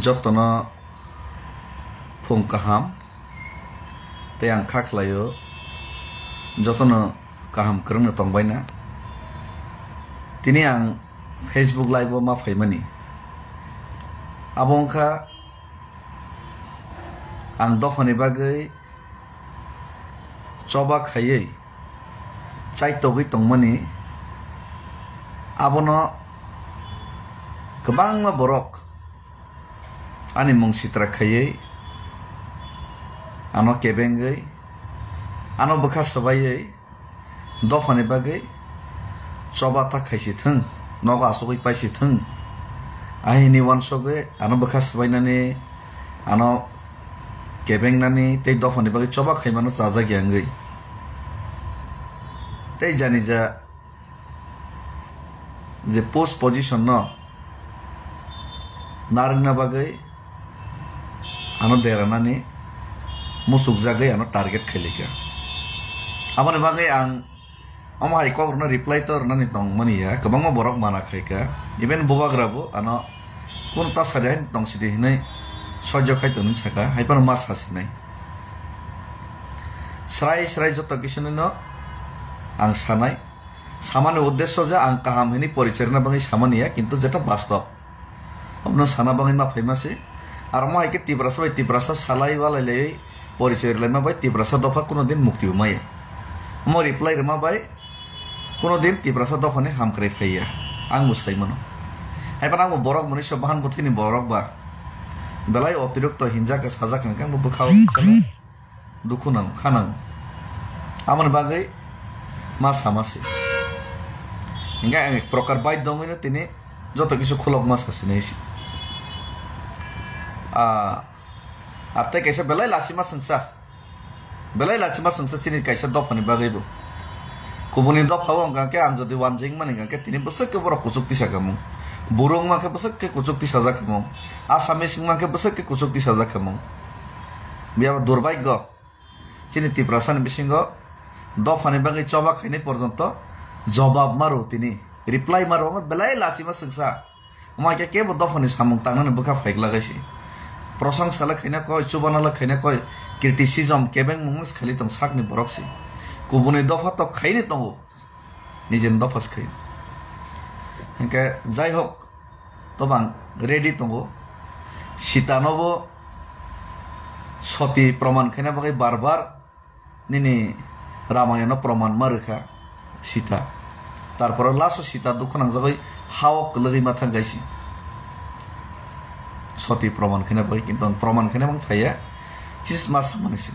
जतनो फुं kaham te ang khaklayo जतनो kaham krang tongbaina tini ang Facebook live ma faimani abongkha ang dofani bagai choba khayei chai togui tongmani abono kebang ma borok ani mong sitra khayei ano kebengai ano bukha sabayei dofani bagai choba ta khaisi thang noga asugui paisi thang ahini wansoge ano bukha sabainani ano kebengnani tei dofani bagai choba khaimano chaja gyangai tei jani ja je post position no narangna bagai ano deranani musuk jagai ano target khelika amane bagai ang amai kokrno reply tor nani tong mani ya kabangma borok mana khaika even bobagrabo ano kun ta sadain tong sidi hinai সহ্য খাইতো ছাকা hyper মাছ হাসি নাই স্রাই স্রাই যত কিছু ন আং সানাই সামান্য উদ্দেশ্য যে আং কাহাম হিনি পরিচালনা বাঙাই সামানিয়া কিন্তু যেটা বাস্তব অন্য সানা বাঙাই মা ফাইমাসে আর মা একে তিব্রাসা সালাই বালাইলে পরিচয় মা বাই তিব্রাসা দফা কোনোদিন মুক্তি মাই মো রিপ্লাই মা বাই কোনোদিন তিব্রাসা দফানে হামক্রাই ফাইয়া আং মুসাই মনো হাইপার আং বরক মনুষ্য বাহান বথিনি বরক বা belai অতিরিক্ত হিংসাকে সাজা কেন বুখাও চলে দুঃখ নাও খানাও আমার বাগে মাছ হামাসে হিংগা এক প্রকার বাইর দমিনে তিনি যত কিছু খোলক মাছ হাসি নেছি আর তাই কাইসা বেলাই লাসিমা সংসা চিনি কাইসা দফানি বাগেবো কুবুনি দফাও অঙ্কাকে আন যদি ওয়ানজিং মানে গাকে তিনি বসকে বড় কুচুক্তি সাকামু burung make besek ke kucuk ti saja kemong asamis make besek ke kucuk ti saja kemong biar durbaik go sini ti prasan bisingo dofani bagai coba kini porjonto jawab maru tini reply maru belai lasima sengsa make ke dofani samung tangan buka faik lagaisi prosang sala khaina koi chubanala khaina koi criticism kebeng mungus khali tong sakni boroksi kubuni dofa to khaini tongo nijen dofas khai hingga jai hok tobang ready tongo sitanobo soti proman khaina bagai barbar nini ramayana proman markha sita tarpor laso sita dukhanang jagai hawok lagi mathang gaisi soti proman khaina bagai kinton proman khaina bang phaya kis mas manisi